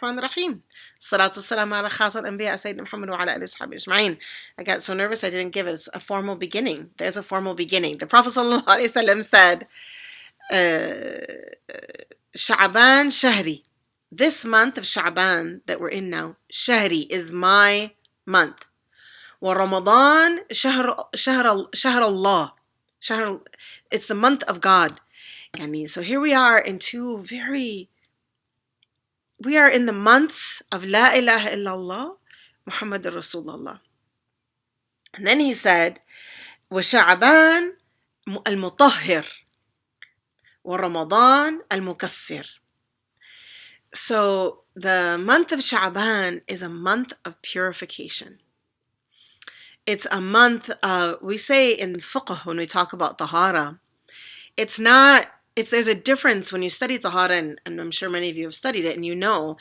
الرحمن الرحيم. الصلاة والسلام على خاتم الأنبياء سيدنا محمد وعلى آله وصحبه أجمعين. I got so nervous I didn't give it a formal beginning. There's a formal beginning. The Prophet ﷺ said, Sha'ban Shahri. This month of Sha'ban that we're in now, Shahri is my month. Wa Ramadan Shahr Allah. It's the month of God. So here we are in we are in the months of La ilaha illallah, Muhammadur Rasulullah. And then he said, wa Sha'ban al-Mutahhir, wa Ramadan al-Mukaffir. So the month of Sha'ban is a month of purification. It's a month we say in fiqh when we talk about tahara, there's a difference when you study tahara, and I'm sure many of you have studied it, and you know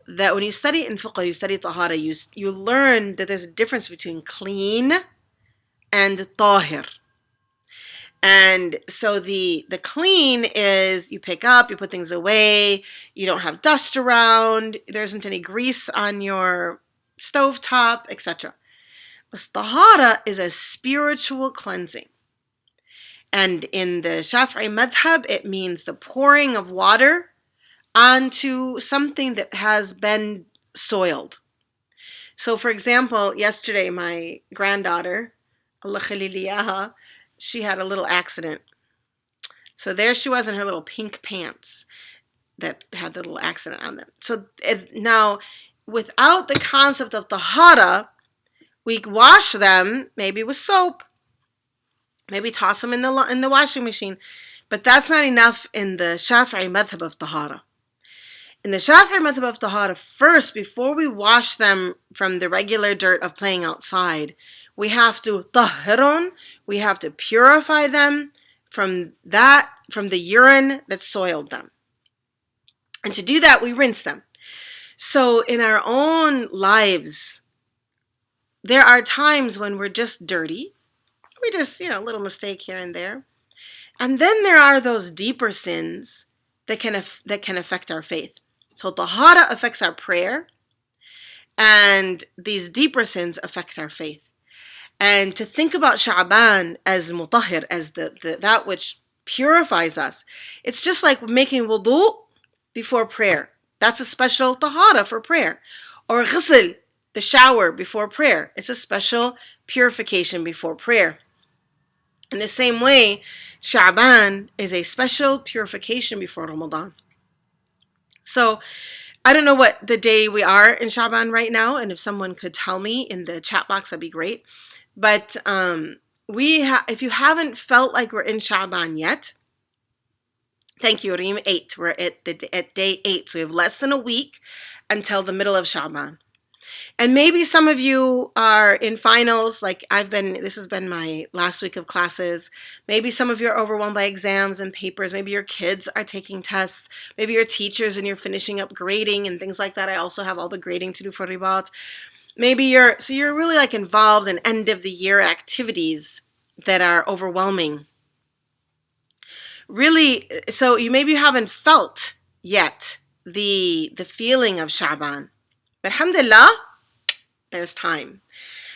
that when you study in fiqh, you study tahara, you learn that there's a difference between clean and tahir. And so the clean is you pick up, you put things away, you don't have dust around, there isn't any grease on your stovetop, etc. But tahara is a spiritual cleansing. And in the Shafi'i madhab, it means the pouring of water onto something that has been soiled. So, for example, yesterday, my granddaughter, Allah Khaliliyaha, she had a little accident. So there she was in her little pink pants that had the little accident on them. So now, without the concept of tahara, we wash them, maybe with soap, maybe toss them in the washing machine. But that's not enough in the Shafi'i madhab of tahara. In the Shafi'i madhab of tahara, first, before we wash them from the regular dirt of playing outside, we have to tahirun, we have to purify them from the urine that soiled them. And to do that, we rinse them. So in our own lives, there are times when we're just dirty. We just, a little mistake here and there. And then there are those deeper sins that can affect our faith. So tahara affects our prayer, and these deeper sins affect our faith. And to think about Sha'ban as mutahhir, as that which purifies us, it's just like making wudu before prayer. That's a special tahara for prayer. Or ghusl, the shower before prayer. It's a special purification before prayer. In the same way, Sha'ban is a special purification before Ramadan. So, I don't know what the day we are in Sha'ban right now, and if someone could tell me in the chat box, that'd be great. But if you haven't felt like we're in Sha'ban yet, thank you, Reem, 8. We're at day 8, so we have less than a week until the middle of Sha'ban. And maybe some of you are in finals, like this has been my last week of classes. Maybe some of you are overwhelmed by exams and papers. Maybe your kids are taking tests. Maybe you're teachers and you're finishing up grading and things like that. I also have all the grading to do for Ribat. Maybe you're really like involved in end of the year activities that are overwhelming. Really, so maybe you haven't felt yet the feeling of Sha'ban. But alhamdulillah, there's time.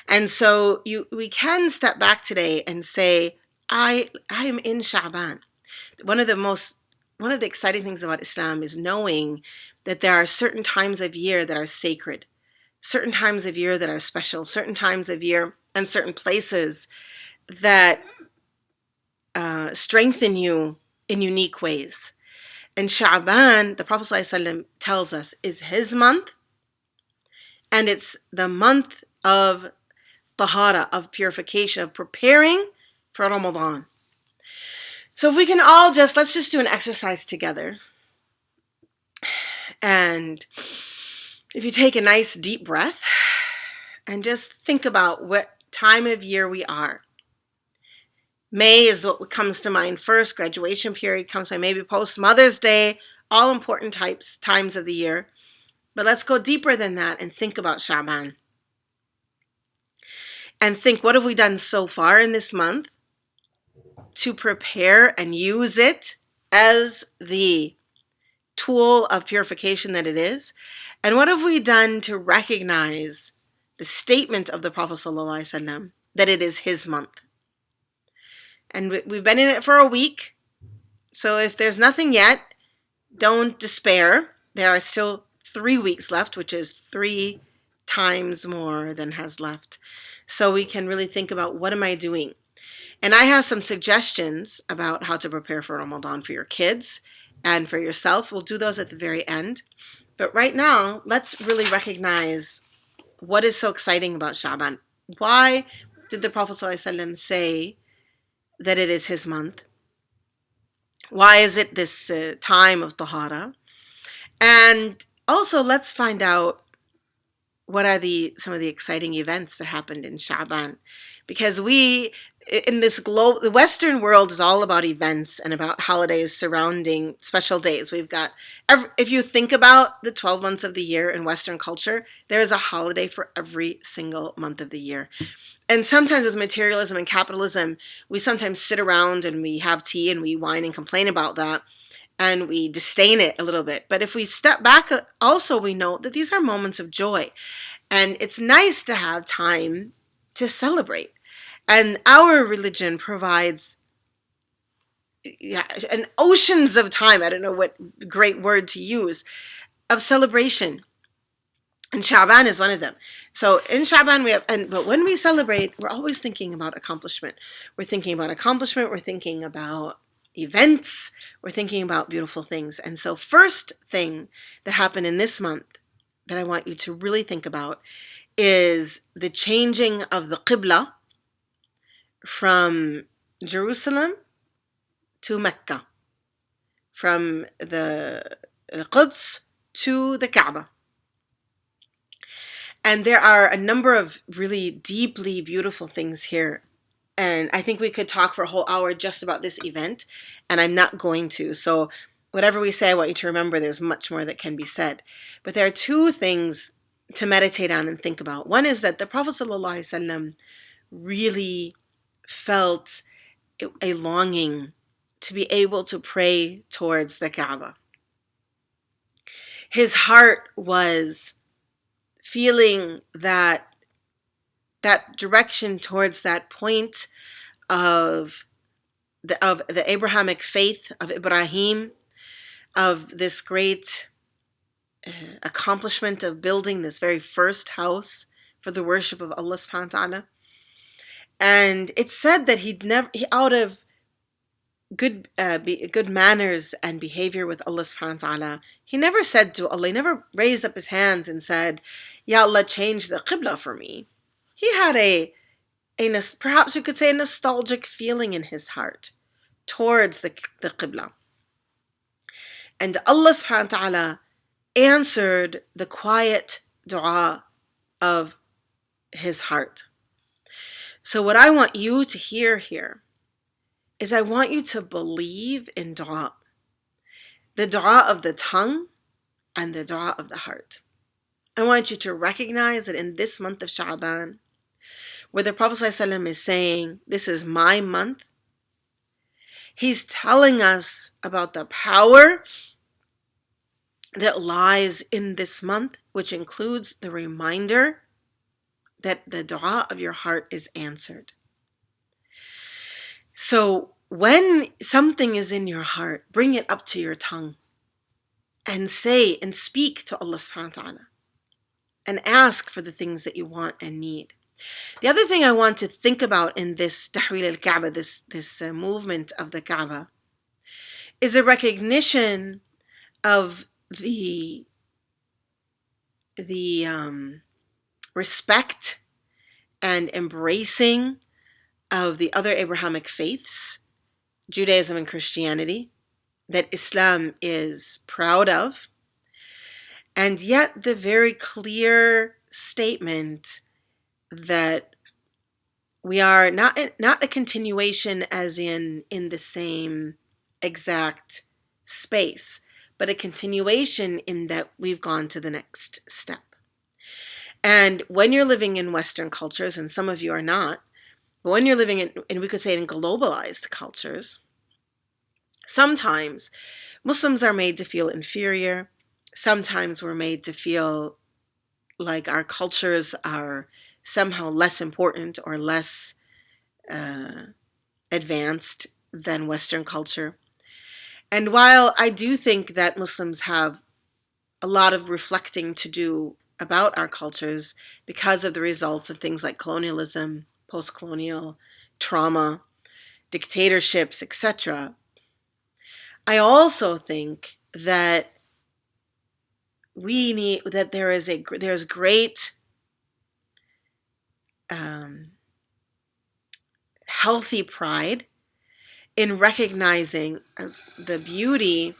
And so we can step back today and say, I am in Sha'ban. One of the exciting things about Islam is knowing that there are certain times of year that are sacred, certain times of year that are special, certain times of year and certain places that strengthen you in unique ways. And Sha'ban, the Prophet ﷺ tells us, is his month. And it's the month of tahara, of purification, of preparing for Ramadan. So if we can all let's just do an exercise together. And if you take a nice deep breath and just think about what time of year we are. May is what comes to mind first. Graduation period comes to mind, maybe post Mother's Day, all important times of the year. But let's go deeper than that and think about Sha'ban. And think, what have we done so far in this month to prepare and use it as the tool of purification that it is? And what have we done to recognize the statement of the Prophet ﷺ that it is his month? And we've been in it for a week. So if there's nothing yet, don't despair. There are still 3 weeks left, which is 3 times more than has left. So we can really think about, what am I doing? And I have some suggestions about how to prepare for Ramadan for your kids and for yourself. We'll do those at the very end. But right now, let's really recognize what is so exciting about Sha'ban. Why did the Prophet ﷺ say that it is his month? Why is it this time of Tahara? And also, let's find out what are some of the exciting events that happened in Sha'ban. Because we, in this the Western world is all about events and about holidays surrounding special days. We've got, if you think about the 12 months of the year in Western culture, there is a holiday for every single month of the year. And sometimes with materialism and capitalism, we sometimes sit around and we have tea and we whine and complain about that, and we disdain it a little bit. But if we step back, also we know that these are moments of joy. And it's nice to have time to celebrate. And our religion provides an oceans of time, I don't know what great word to use, of celebration. And Sha'ban is one of them. So in Sha'ban we have, but when we celebrate, we're always thinking about accomplishment. We're thinking about accomplishment. We're thinking about events. We're thinking about beautiful things. And so first thing that happened in this month that I want you to really think about is the changing of the Qibla from Jerusalem to Mecca, from the Quds to the Kaaba. And there are a number of really deeply beautiful things here. And I think we could talk for a whole hour just about this event, and I'm not going to. So whatever we say, I want you to remember there's much more that can be said. But there are 2 things to meditate on and think about. One is that the Prophet ﷺ really felt a longing to be able to pray towards the Kaaba. His heart was feeling that direction towards that point of the Abrahamic faith of Ibrahim, of this great accomplishment of building this very first house for the worship of Allah subhanahu wa ta'ala. And it's said that he out of good manners and behavior with Allah subhanahu wa ta'ala, he never said to Allah, he never raised up his hands and said, Ya Allah, change the Qibla for me. He had perhaps you could say a nostalgic feeling in his heart towards the Qibla. And Allah subhanahu wa ta'ala answered the quiet dua of his heart. So what I want you to hear here is I want you to believe in dua. The dua of the tongue and the dua of the heart. I want you to recognize that in this month of Sha'ban, where the Prophet ﷺ is saying, this is my month, he's telling us about the power that lies in this month, which includes the reminder that the dua of your heart is answered. So when something is in your heart, bring it up to your tongue and say and speak to Allah subhanahu wa ta'ala and ask for the things that you want and need. The other thing I want to think about in this Tahwil al-Kaaba, this movement of the Kaaba, is a recognition of the respect and embracing of the other Abrahamic faiths, Judaism and Christianity, that Islam is proud of, and yet the very clear statement that we are not a continuation as in the same exact space, but a continuation in that we've gone to the next step. And when you're living in Western cultures, and some of you are not, but when you're living in, and we could say in globalized cultures, sometimes Muslims are made to feel inferior. Sometimes we're made to feel like our cultures are somehow less important or less advanced than Western culture. And while I do think that Muslims have a lot of reflecting to do about our cultures because of the results of things like colonialism, post-colonial trauma, dictatorships, etc., I also think that there's great healthy pride in recognizing the beauty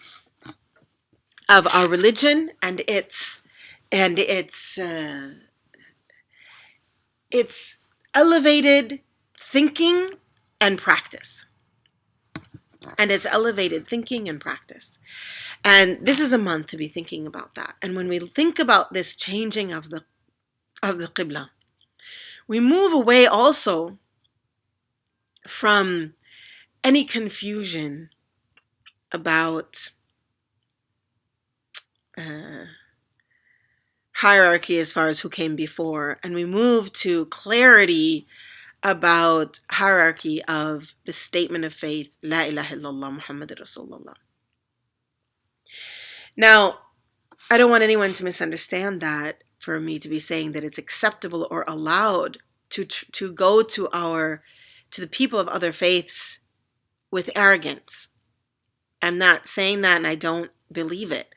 of our religion and its elevated thinking and practice. And its elevated thinking and practice. And this is a month to be thinking about that. And when we think about this changing of the Qibla, we move away also from any confusion about hierarchy as far as who came before, and we move to clarity about hierarchy of the statement of faith, La ilaha illallah Muhammadur Rasulullah. Now, I don't want anyone to misunderstand that for me to be saying that it's acceptable or allowed to go to the people of other faiths with arrogance. I'm not saying that, and I don't believe it.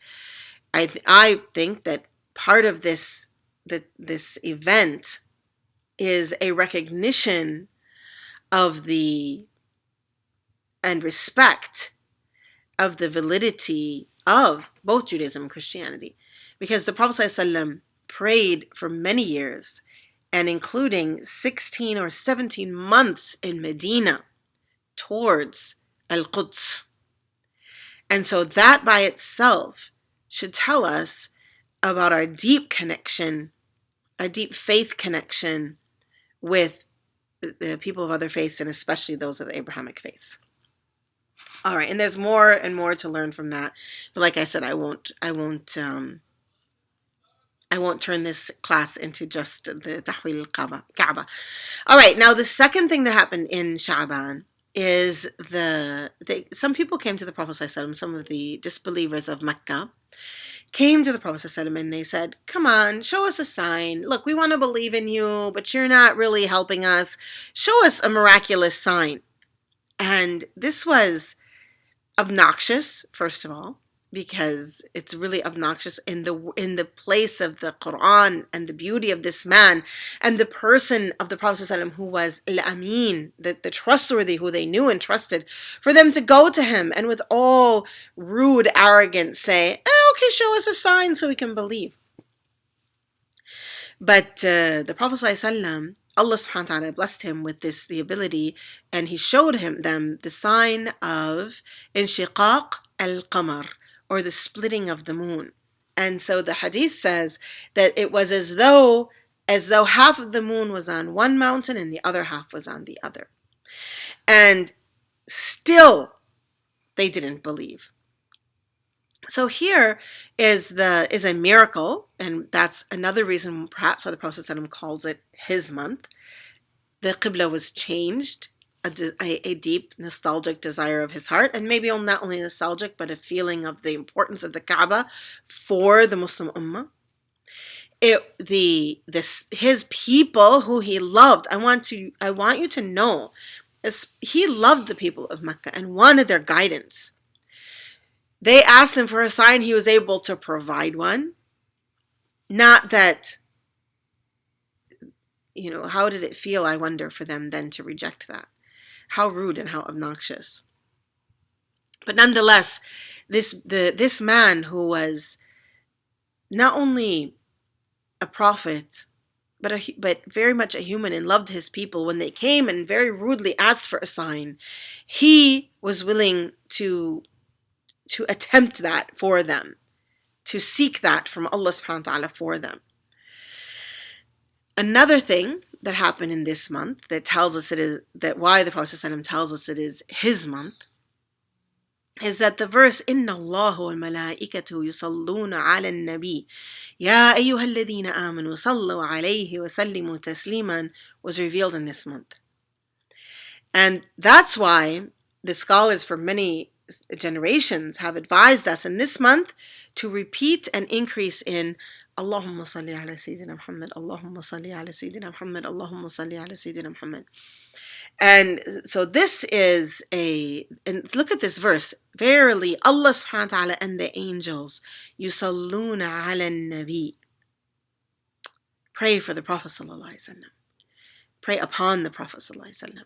I think that part of this event is a recognition of and respect of the validity of both Judaism and Christianity. Because the Prophet ﷺ prayed for many years, and including 16 or 17 months in Medina towards Al-Quds. And so that by itself should tell us about our deep connection, our deep faith connection with the people of other faiths, and especially those of the Abrahamic faiths. All right, and there's more and more to learn from that. But like I said, I won't turn this class into just the Tahwil Kaaba. All right, now the second thing that happened in Sha'ban is some people came to the Prophet ﷺ, some of the disbelievers of Mecca, came to the Prophet ﷺ and they said, come on, show us a sign. Look, we want to believe in you, but you're not really helping us. Show us a miraculous sign. And this was obnoxious, first of all, because it's really obnoxious in the place of the Quran and the beauty of this man and the person of the Prophet ﷺ who was al-Amin, the trustworthy, who they knew and trusted, for them to go to him and with all rude arrogance say, okay, show us a sign so we can believe. But the Prophet ﷺ, Allah subhanahu wa ta'ala blessed him with the ability, and he showed them the sign of inshiqaq al-qamar, or the splitting of the moon. And so the hadith says that it was as though half of the moon was on one mountain and the other half was on the other. And still they didn't believe. So here is a miracle, and that's another reason perhaps why the Prophet ﷺ calls it his month. The Qibla was changed, a deep nostalgic desire of his heart, and maybe not only nostalgic, but a feeling of the importance of the Kaaba for the Muslim Ummah. His people who he loved, I want you to know, he loved the people of Mecca and wanted their guidance. They asked him for a sign, he was able to provide one. Not that, how did it feel, I wonder, for them then to reject that? How rude and how obnoxious. But nonetheless, this man who was not only a prophet, but very much a human and loved his people, when they came and very rudely asked for a sign, he was willing to attempt that for them, to seek that from Allah subhanahu wa ta'ala for them. Another thing that happened in this month that tells us why the Prophet ﷺ tells us it is his month, is that the verse إِنَّ اللَّهُ وَالْمَلَائِكَةُ يُصَلُّونَ عَلَى النَّبِيِّ يَا أَيُّهَا الَّذِينَ آمَنُوا صَلُّوا عَلَيْهِ وَسَلِّمُوا تَسْلِيمًا was revealed in this month. And that's why the scholars for many generations have advised us in this month to repeat and increase in Allahumma salli ala Sayyidina Muhammad, Allahumma salli ala Sayyidina Muhammad, Allahumma salli ala Sayyidina Muhammad. And so this is and look at this verse. Verily, Allah subhanahu wa ta'ala and the angels, yusalluna ala nabi. Pray for the Prophet sallallahu alaihi wasallam. Pray upon the Prophet sallallahu alaihi wasallam.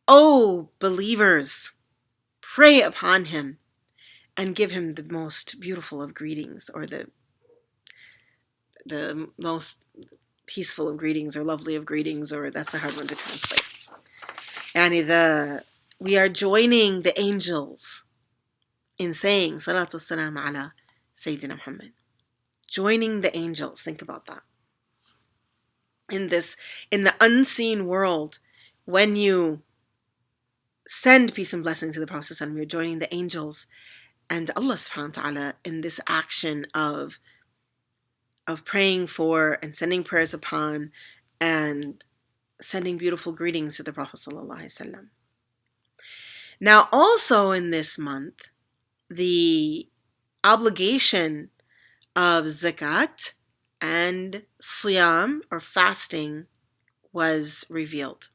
Oh, believers, pray upon him and give him the most beautiful of greetings, or the most peaceful of greetings, or lovely of greetings, or that's a hard one to translate. And we are joining the angels in saying Salatu Salam ala Sayyidina Muhammad. Joining the angels. Think about that. In the unseen world, when you send peace and blessing to the Prophet, you're joining the angels and Allah subhanahu wa ta'ala in this action of praying for and sending prayers upon and sending beautiful greetings to the Prophet sallallahu alaihi wasallam. Now, also in this month, the obligation of zakat and siyam, or fasting, was revealed.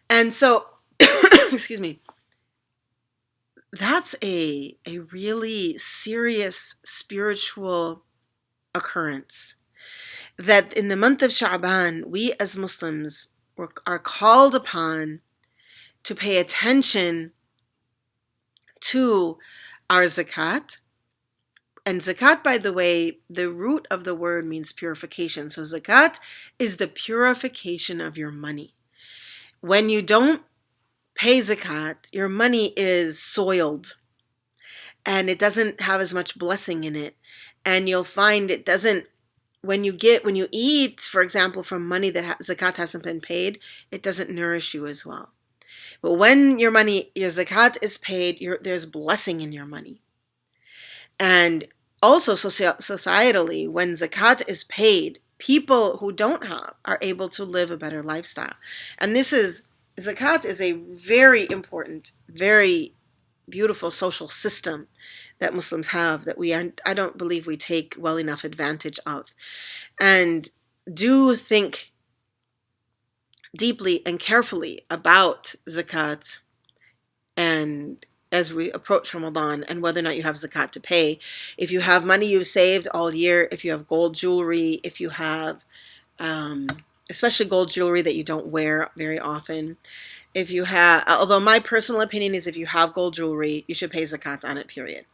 And so, excuse me, that's a really serious spiritual occurrence. That in the month of Sha'ban, we as Muslims are called upon to pay attention to our zakat. And zakat, by the way, the root of the word means purification. So zakat is the purification of your money. When you don't pay zakat, your money is soiled and it doesn't have as much blessing in it. And you'll find it doesn't, when you eat, for example, from money that zakat hasn't been paid, it doesn't nourish you as well. But when your zakat is paid, there's blessing in your money. And also societally, when zakat is paid, people who don't have are able to live a better lifestyle. And zakat is a very important, very beautiful social system that Muslims have that I don't believe we take well enough advantage of. And do think deeply and carefully about zakat, and as we approach Ramadan, and whether or not you have zakat to pay. If you have money you've saved all year, if you have gold jewelry, if you have especially gold jewelry that you don't wear very often, if you have, although my personal opinion is if you have gold jewelry, you should pay zakat on it, period.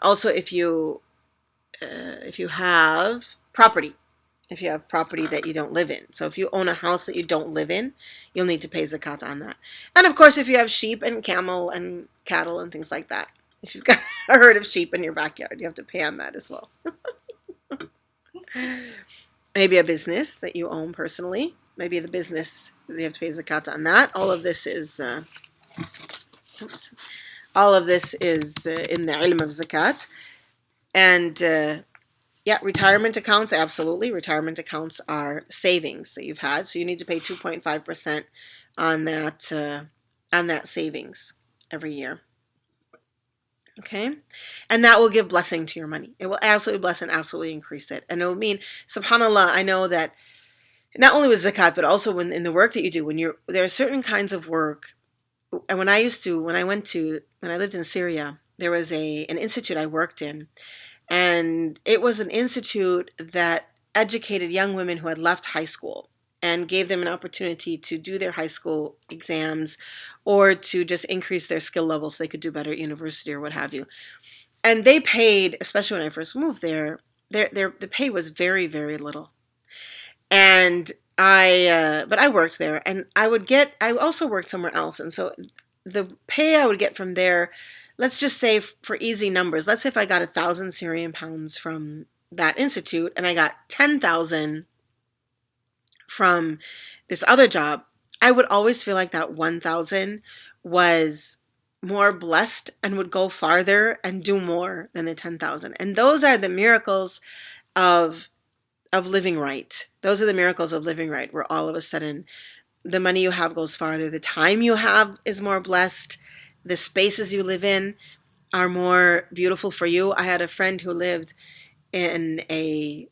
Also if you have property, if you have property that you don't live in. So if you own a house that you don't live in, you'll need to pay zakat on that. And of course, if you have sheep and camel and cattle and things like that, if you've got a herd of sheep in your backyard, you have to pay on that as well. Maybe a business that you own personally. Maybe the business, you have to pay zakat on that. All of this is in the ilm of zakat. And retirement accounts, absolutely. Retirement accounts are savings that you've had, so you need to pay 2.5% on that savings every year. Okay? And that will give blessing to your money. It will absolutely bless and absolutely increase it. And it will mean, subhanAllah, I know that not only with zakat, but also in the work that you do, there are certain kinds of work. And when I lived in Syria, there was an institute I worked in. And it was an institute that educated young women who had left high school and gave them an opportunity to do their high school exams or to just increase their skill level so they could do better at university or what have you. And they paid, especially when I first moved there, the pay was very, very little. And but I worked there, and I also worked somewhere else. And so the pay I would get from there, let's just say for easy numbers, let's say if I got 1,000 Syrian pounds from that institute and I got 10,000 from this other job, I would always feel like that 1,000 was more blessed and would go farther and do more than the 10,000. And those are the miracles of living right. Those are the miracles of living right, where all of a sudden the money you have goes farther, the time you have is more blessed, the spaces you live in are more beautiful for you. I had a friend who lived in a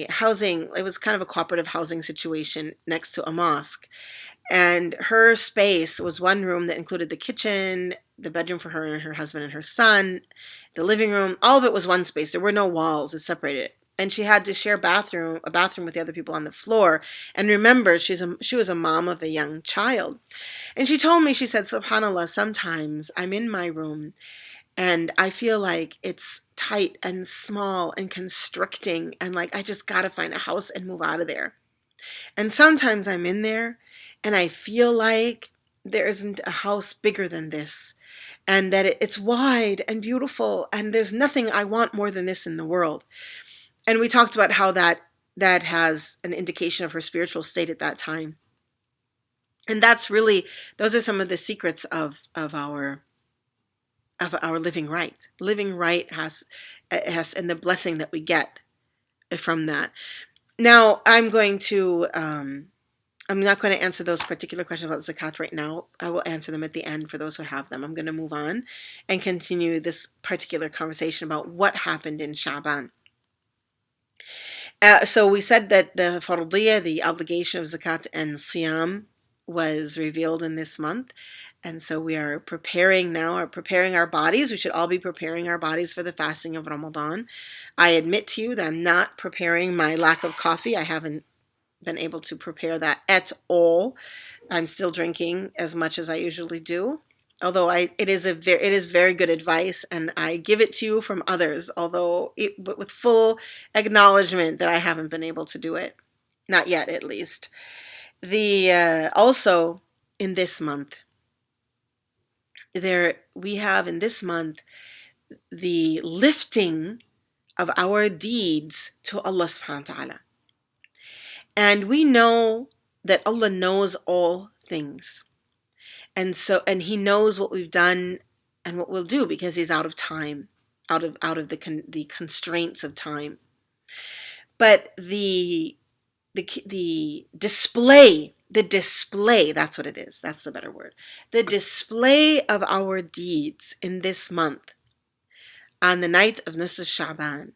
housing, it was kind of a cooperative housing situation next to a mosque. And her space was one room that included the kitchen, the bedroom for her and her husband and her son, the living room. All of it was one space. There were no walls that separated it. And she had to share a bathroom with the other people on the floor. And remember, she was a mom of a young child. And she told me, she said, "SubhanAllah, sometimes I'm in my room and I feel like it's tight and small and constricting, and like I just gotta find a house and move out of there. And sometimes I'm in there and I feel like there isn't a house bigger than this, and that it's wide and beautiful, and there's nothing I want more than this in the world." And we talked about how that has an indication of her spiritual state at that time. And that's really, those are some of the secrets of our living right. Living right has and the blessing that we get from that. Now, I'm not going to answer those particular questions about zakat right now. I will answer them at the end for those who have them. I'm going to move on and continue this particular conversation about what happened in Sha'ban. So we said that the fardiyya, the obligation of zakat and siyam, was revealed in this month. And so we are preparing our bodies. We should all be preparing our bodies for the fasting of Ramadan. I admit to you that I'm not preparing my lack of coffee. I haven't been able to prepare that at all. I'm still drinking as much as I usually do. Although it is very good advice, and I give it to you from others. But with full acknowledgement that I haven't been able to do it, not yet, at least. Also in this month, we have in this month the lifting of our deeds to Allah subhanahu wa ta'ala. And we know that Allah knows all things. And He knows what we've done and what we'll do, because He's out of time, out of the constraints of time. But the display, that's what it is. That's the better word. The display of our deeds in this month, on the night of Anse Sha'ban,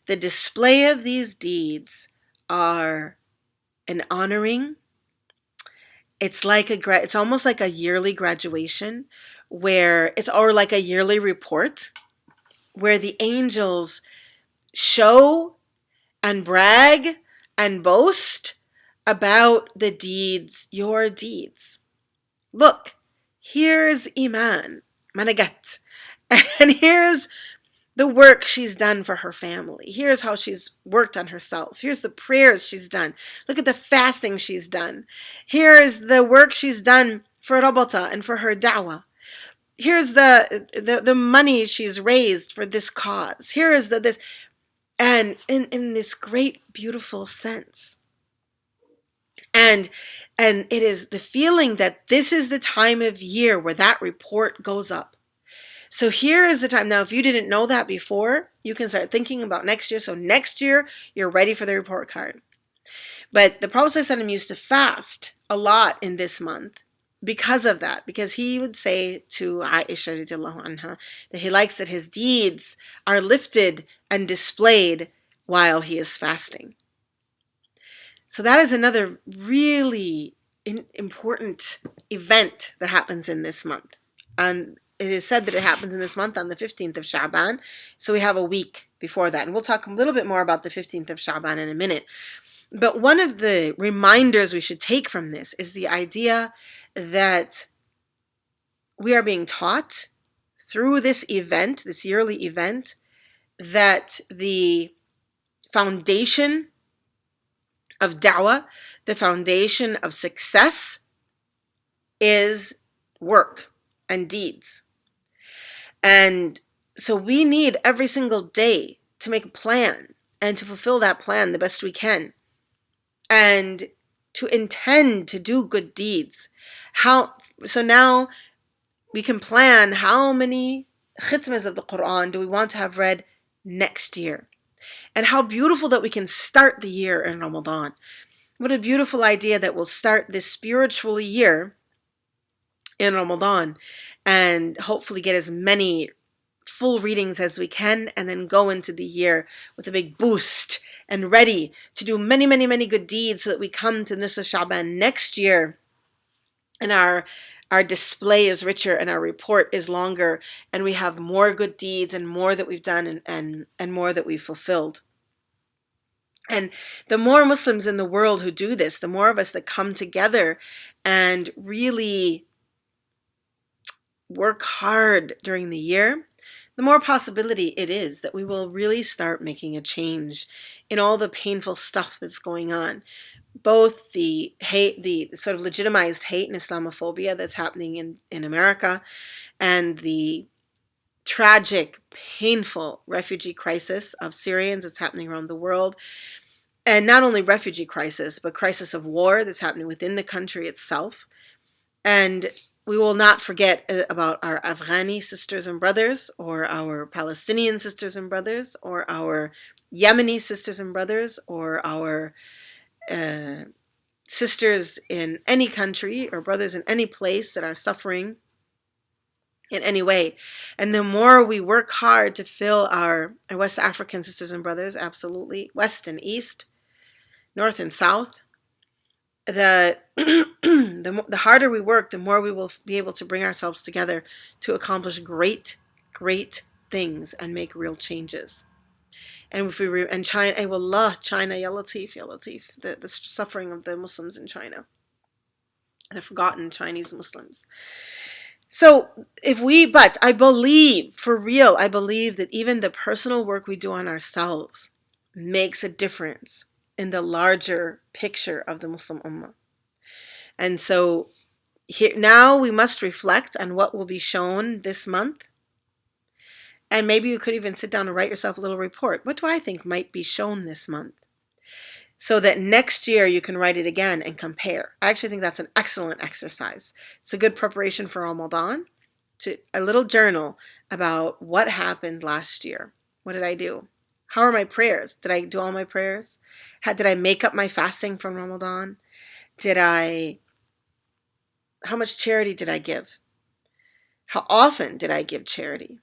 the display of these deeds are an honoring. It's almost like a yearly graduation, or like a yearly report, where the angels show and brag and boast about your deeds. Look, here's Iman, Managat, and here's the work she's done for her family. Here's how she's worked on herself. Here's the prayers she's done. Look at the fasting she's done. Here is the work she's done for Rabata and for her da'wah. Here's the money she's raised for this cause. Here is this, and in this great, beautiful sense. And it is the feeling that this is the time of year where that report goes up. So here is the time. Now, if you didn't know that before, you can start thinking about next year. So next year, you're ready for the report card. But the Prophet ﷺ used to fast a lot in this month because of that. Because he would say to Aisha radiallahu anha that he likes that his deeds are lifted and displayed while he is fasting. So that is another really important event that happens in this month. And it is said that it happens in this month on the 15th of Sha'ban. So we have a week before that. And we'll talk a little bit more about the 15th of Sha'ban in a minute. But one of the reminders we should take from this is the idea that we are being taught through this event, this yearly event, that the foundation of da'wah, the foundation of success, is work and deeds. And so we need every single day to make a plan and to fulfill that plan the best we can. And to intend to do good deeds. So now we can plan how many khitmas of the Quran do we want to have read next year. And how beautiful that we can start the year in Ramadan. What a beautiful idea that we'll start this spiritual year in Ramadan and hopefully get as many full readings as we can, and then go into the year with a big boost and ready to do many, many, many good deeds so that we come to Nisf Sha'ban next year and our display is richer and our report is longer, and we have more good deeds and more that we've done and more that we've fulfilled. And the more Muslims in the world who do this, the more of us that come together and really work hard during the year, the more possibility it is that we will really start making a change in all the painful stuff that's going on. Both the hate, the sort of legitimized hate and Islamophobia that's happening in America, and the tragic, painful refugee crisis of Syrians that's happening around the world. And not only refugee crisis, but crisis of war that's happening within the country itself. And we will not forget about our Afghani sisters and brothers, or our Palestinian sisters and brothers, or our Yemeni sisters and brothers, or our sisters in any country or brothers in any place that are suffering in any way. And the more we work hard to fill our West African sisters and brothers, absolutely, West and East, North and South, the harder we work, the more we will be able to bring ourselves together to accomplish great, great things and make real changes. And if we and China, I wallah, China, ya Latif, ya Latif, the suffering of the Muslims in China, and the forgotten Chinese Muslims. So but I believe, for real, I believe that even the personal work we do on ourselves makes a difference in the larger picture of the Muslim Ummah. And so now we must reflect on what will be shown this month. And maybe you could even sit down and write yourself a little report. What do I think might be shown this month? So that next year you can write it again and compare. I actually think that's an excellent exercise. It's a good preparation for Ramadan. A little journal about what happened last year. What did I do? How are my prayers? Did I do all my prayers? Did I make up my fasting from Ramadan? How much charity did I give? How often did I give charity?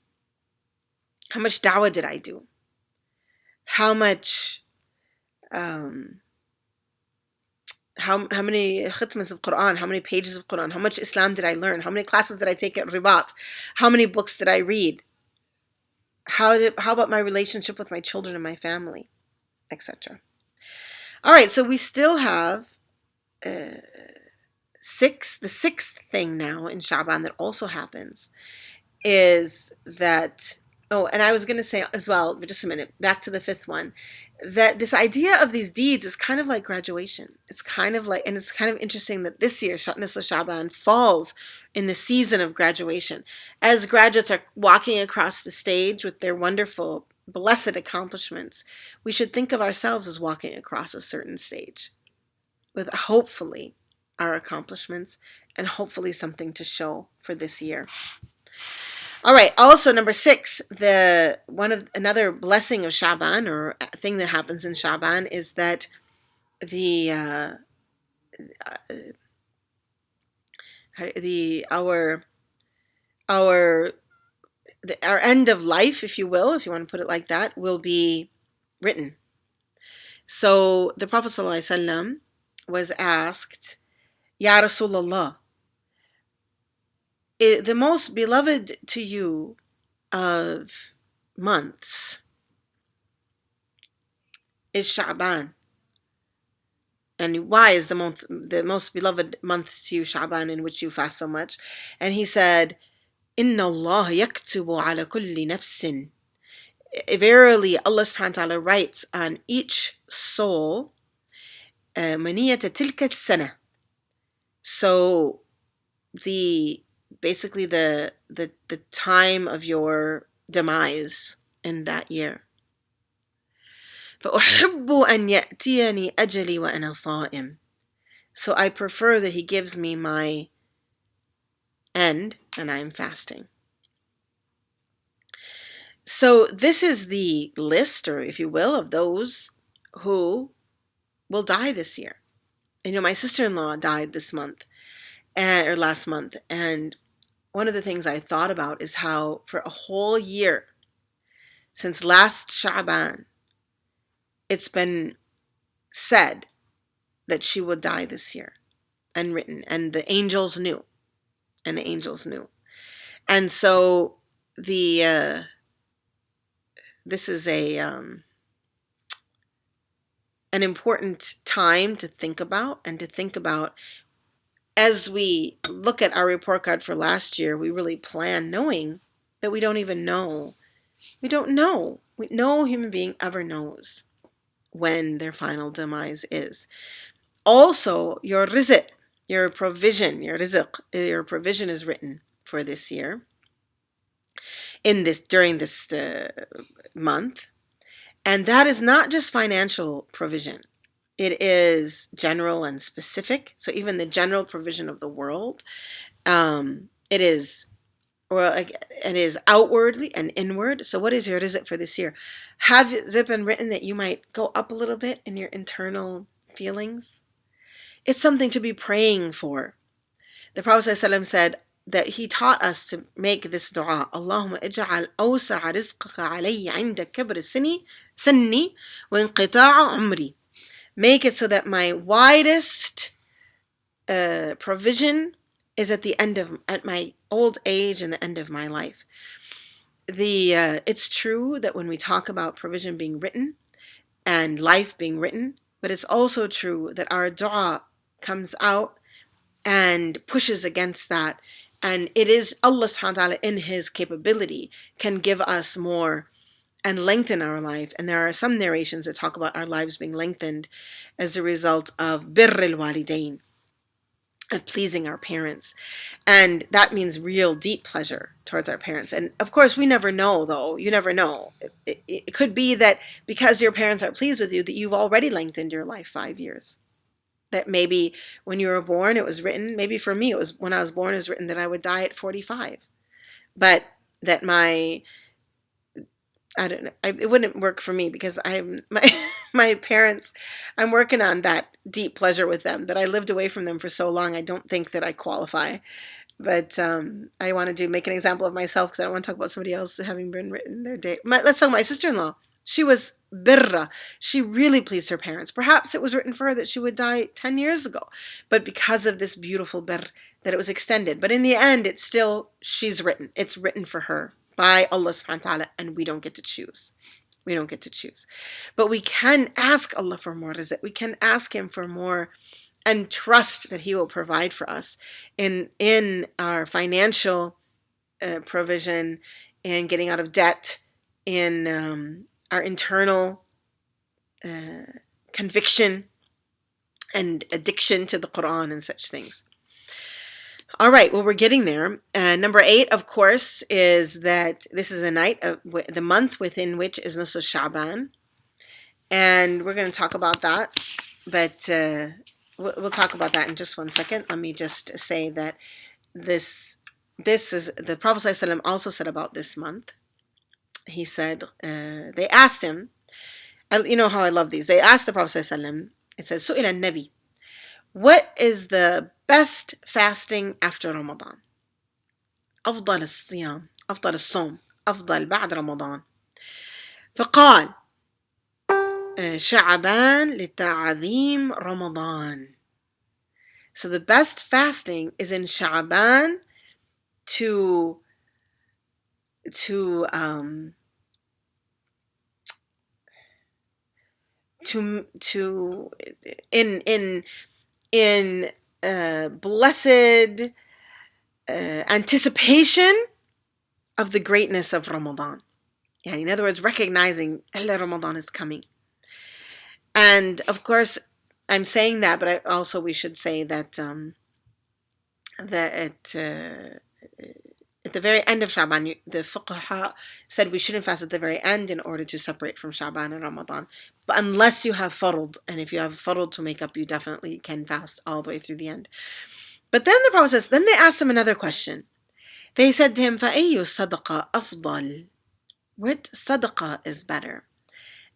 How much dawah did I do? How much, how many khitmas of Quran? How many pages of Quran? How much Islam did I learn? How many classes did I take at Ribat? How many books did I read? How about my relationship with my children and my family, etc. All right, so we still have the sixth thing now in Sha'ban that also happens is that, and I was going to say as well, but just a minute, back to the fifth one, that this idea of these deeds is kind of like graduation. It's kind of interesting that this year, Nisf Sha'ban, falls in the season of graduation. As graduates are walking across the stage with their wonderful, blessed accomplishments, we should think of ourselves as walking across a certain stage with hopefully our accomplishments and hopefully something to show for this year. All right. Also, number 6, another blessing of Sha'ban, or a thing that happens in Sha'ban, is that our end of life, if you will, if you want to put it like that, will be written. So the Prophet ﷺ was asked, Ya Rasulullah, the most beloved to you of months is Sha'ban. And why is the most beloved month to you Sha'ban, in which you fast so much? And he said, Inna Allah yaktubu ala kulli nafsin. Verily, Allah subhanahu wa ta'ala writes on each soul, maniyata tilka sana. So basically the time of your demise in that year. فأحب أن يأتيني أجلي وأنا صائم. So I prefer that he gives me my end and I'm fasting. So this is the list, or if you will, of those who will die this year. And my sister-in-law died this month, or last month, and one of the things I thought about is how for a whole year, since last Sha'ban, it's been said that she would die this year, and written, and the angels knew, and the angels knew. And so this is an important time to think about, and to think about as we look at our report card for last year. We really plan knowing that we don't even know. We don't know. No human being ever knows when their final demise is. Also, your rizq, your provision, your rizq, your provision is written for this year, during this month. And that is not just financial provision. It is general and specific. So even the general provision of the world, it is outwardly and inward. So what is your rizq for this year? Has it been written that you might go up a little bit in your internal feelings? It's something to be praying for. The Prophet ﷺ said that he taught us to make this dua. Allahumma ij'al awsa'a rizqaka alayya 'inda kibr sinni wa inqita'a umri. Make it so that my widest provision is at my old age and the end of my life. It's true that when we talk about provision being written and life being written, but it's also true that our dua comes out and pushes against that. And it is Allah subhanahu wa ta'ala, in His capability, can give us more and lengthen our life. And there are some narrations that talk about our lives being lengthened as a result of birr al-walidain, of pleasing our parents. And that means real deep pleasure towards our parents. And of course, we never know, though. You never know. It could be that because your parents are pleased with you, that you've already lengthened your life 5 years. That maybe when you were born, it was written, maybe for me, it was when I was born, it was written that I would die at 45. But that I don't know, it wouldn't work for me, because my parents, I'm working on that deep pleasure with them, that I lived away from them for so long. I don't think that I qualify. But I want to make an example of myself, because I don't want to talk about somebody else having been written their day. Let's talk about my sister-in-law. She was birra. She really pleased her parents. Perhaps it was written for her that she would die 10 years ago, but because of this beautiful birr, that it was extended. But in the end, it's still, she's written. It's written for her by Allah subhanahu wa ta'ala, and we don't get to choose. We don't get to choose. But we can ask Allah for more rizq. We can ask Him for more, and trust that He will provide for us in our financial provision, in getting out of debt, in our internal conviction and addiction to the Quran and such things. All right, well, we're getting there. Number 8, of course, is that this is the month within which is Nisf Sha'ban, and we're going to talk about that. But we'll talk about that in just one second. Let me just say that this is the Prophet ﷺ also said about this month. He said, they asked him, you know how I love these. They asked the Prophet ﷺ, it says, سُئِلَ النَّبِي, what is the best fasting after Ramadan? أفضل الصيام أفضل الصوم أفضل بعد رمضان. فقال شعبان لتعظيم رمضان. So the best fasting is in Sha'ban to in blessed anticipation of the greatness of Ramadan. Yeah, in other words, recognizing Ramadan is coming. And of course, I'm saying that, but we should say that it's At the very end of Sha'ban, the fuqaha said we shouldn't fast at the very end in order to separate from Sha'ban and Ramadan. But unless you have farud, and if you have farud to make up, you definitely can fast all the way through the end. But then the Prophet says, then they asked him another question. They said to him, فَأَيُّ الصَّدَقَةِ أَفْضَلُ? What sadaqah is better?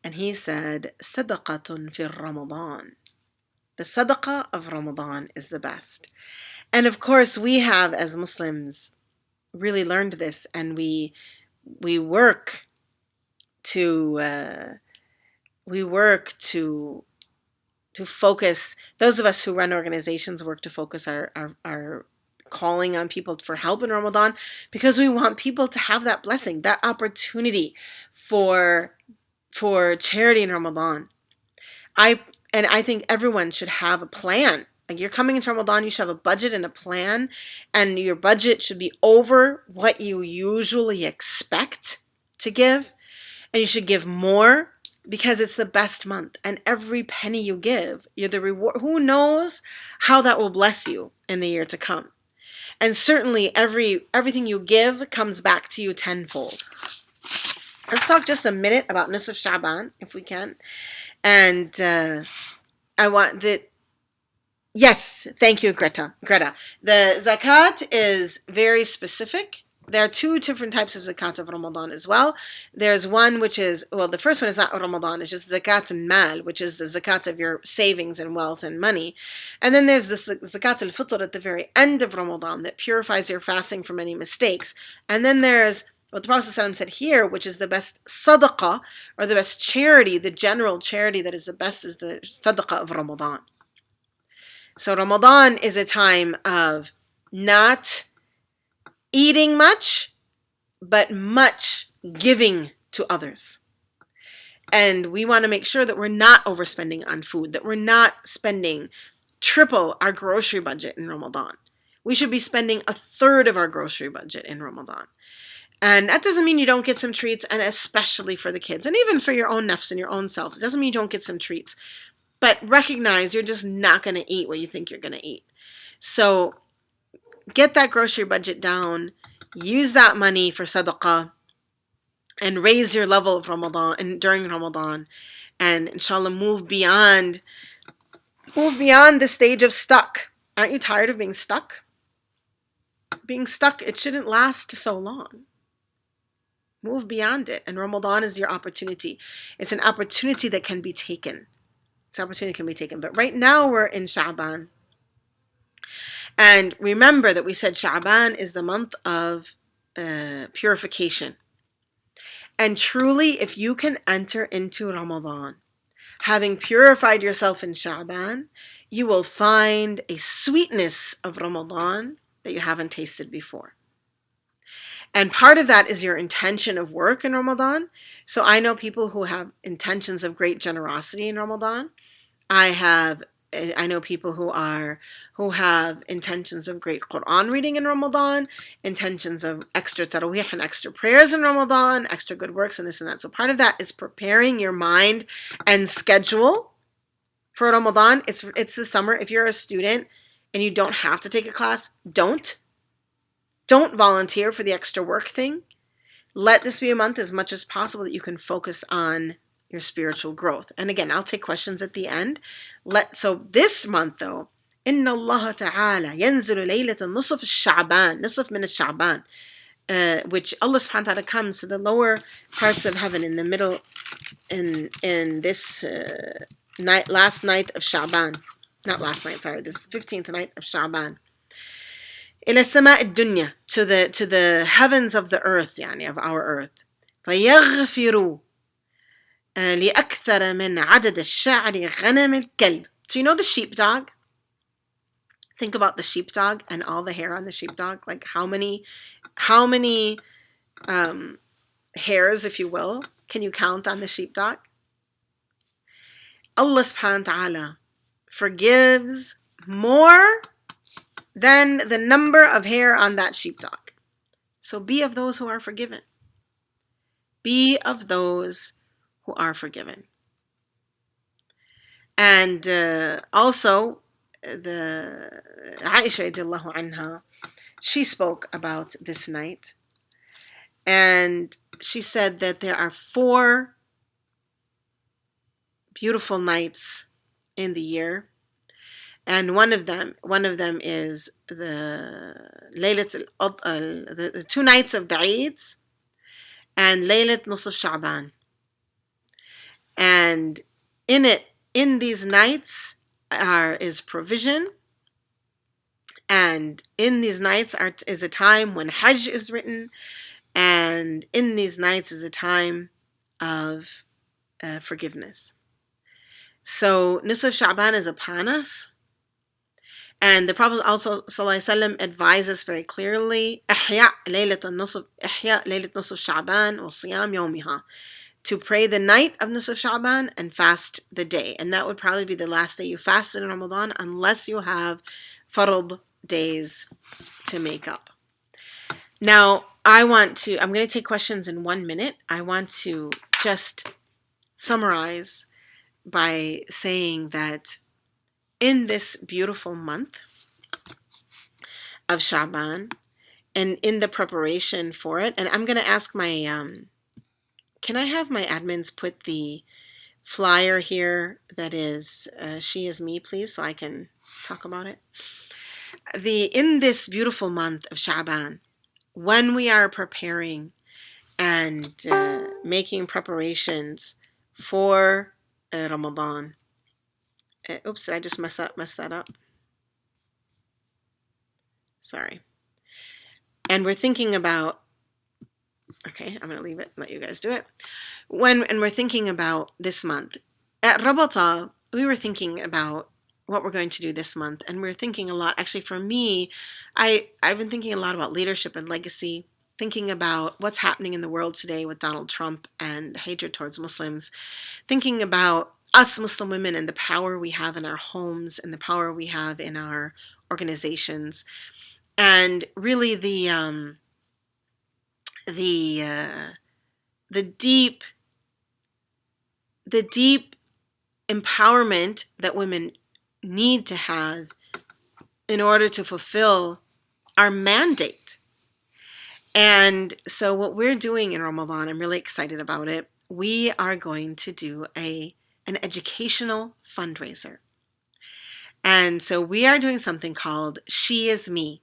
And he said, صَدَقَةٌ فِي Ramadan. The sadaqah of Ramadan is the best. And of course, we have, as Muslims, really learned this, and we work to focus. Those of us who run organizations work to focus our calling on people for help in Ramadan, because we want people to have that blessing, that opportunity for charity in Ramadan. I think everyone should have a plan. Like, you're coming into Ramadan, you should have a budget and a plan, and your budget should be over what you usually expect to give, and you should give more because it's the best month, and every penny you give, you're the reward. Who knows how that will bless you in the year to come? And certainly everything you give comes back to you tenfold. Let's talk just a minute about Nisf Sha'ban, if we can. And I want that. Yes, thank you, Greta. The zakat is very specific. There are two different types of zakat of Ramadan as well. There's one which is, well, the first one is not Ramadan, it's just zakat al-mal, which is the zakat of your savings and wealth and money. And then there's the zakat al-fitr at the very end of Ramadan that purifies your fasting from any mistakes. And then there's what the Prophet said here, which is the best sadaqah, or the best charity, the general charity that is the best, is the sadaqah of Ramadan. So Ramadan is a time of not eating much, but much giving to others. And we want to make sure that we're not overspending on food, that we're not spending triple our grocery budget in Ramadan. We should be spending a third of our grocery budget in Ramadan. And that doesn't mean you don't get some treats, and especially for the kids, and even for your own nafs and your own self. It doesn't mean you don't get some treats. But recognize you're just not going to eat what you think you're going to eat. So get that grocery budget down. Use that money for sadaqah. And raise your level of Ramadan and during Ramadan. And inshallah, move beyond the stage of stuck. Aren't you tired of being stuck? Being stuck, it shouldn't last so long. Move beyond it. And Ramadan is your opportunity. It's an opportunity that can be taken. But right now we're in Sha'ban. And remember that we said Sha'ban is the month of purification. And truly, if you can enter into Ramadan, having purified yourself in Sha'ban, you will find a sweetness of Ramadan that you haven't tasted before. And part of that is your intention of work in Ramadan. So I know people who have intentions of great generosity in Ramadan. I know people who have intentions of great Quran reading in Ramadan, intentions of extra tarawih and extra prayers in Ramadan, extra good works and this and that. So part of that is preparing your mind and schedule for Ramadan. It's the summer. If you're a student and you don't have to take a class, don't volunteer for the extra work thing. Let this be a month as much as possible that you can focus on your spiritual growth. And again, I'll take questions at the end. So this month though, إن الله تعالى ينزل ليلة النصف الشعبان, نصف من الشعبان, which Allah subhanahu wa ta'ala comes to the lower parts of heaven in the middle, in this last night of Sha'ban. Not last night, sorry, this 15th night of Sha'ban. إلى السماء الدنيا, to the heavens of the earth, يعني of our earth. فيغفروا لأكثر من عدد الشعر غنم الكلب. So you know the sheepdog? Think about the sheepdog and all the hair on the sheepdog. Like how many hairs, if you will, can you count on the sheepdog? Allah subhanahu wa ta'ala forgives more than the number of hair on that sheepdog. So be of those who are forgiven. Be of those who are forgiven. And also, the Aisha radiallahu anha, she spoke about this night. And she said that there are 4 beautiful nights in the year. And one of them is the the 2 nights of the Eids and Laylat Nusf Sha'ban. And in these nights is provision, and in these nights is a time when Hajj is written, and in these nights is a time of forgiveness. So Nusf Sha'ban is upon us. And the Prophet also ﷺ advised us very clearly, إحياء ليلة النصف شعبان وصيام يومها, to pray the night of Nusf Sha'ban and fast the day. And that would probably be the last day you fasted in Ramadan, unless you have farad days to make up. Now, I'm going to take questions in 1 minute. I want to just summarize by saying that in this beautiful month of Sha'ban, and in the preparation for it, and I'm going to ask my, can I have my admins put the flyer here that is She Is Me, please, so I can talk about it? In this beautiful month of Sha'ban, when we are preparing and making preparations for Ramadan, oops, did I just mess that up? Sorry. And we're thinking about, okay, I'm going to leave it, let you guys do it. And we're thinking about this month. At Rabata, we were thinking about what we're going to do this month. And we're thinking a lot, actually for me, I've been thinking a lot about leadership and legacy, thinking about what's happening in the world today with Donald Trump and hatred towards Muslims, thinking about us Muslim women and the power we have in our homes and the power we have in our organizations. And really the deep empowerment that women need to have in order to fulfill our mandate. And so what we're doing in Ramadan, I'm really excited about it. We are going to do an educational fundraiser. And so we are doing something called She Is Me.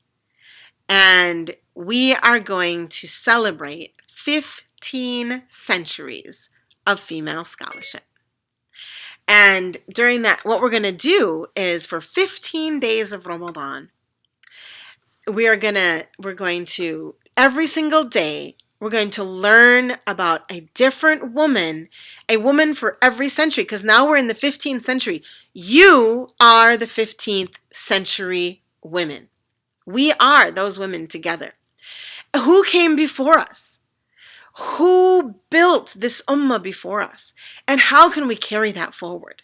And we are going to celebrate 15 centuries of female scholarship. And during that, what we're going to do is for 15 days of Ramadan, we're going to, every single day, we're going to learn about a different woman, a woman for every century, because now we're in the 15th century. You are the 15th century women. We are those women together. Who came before us? Who built this ummah before us? And how can we carry that forward?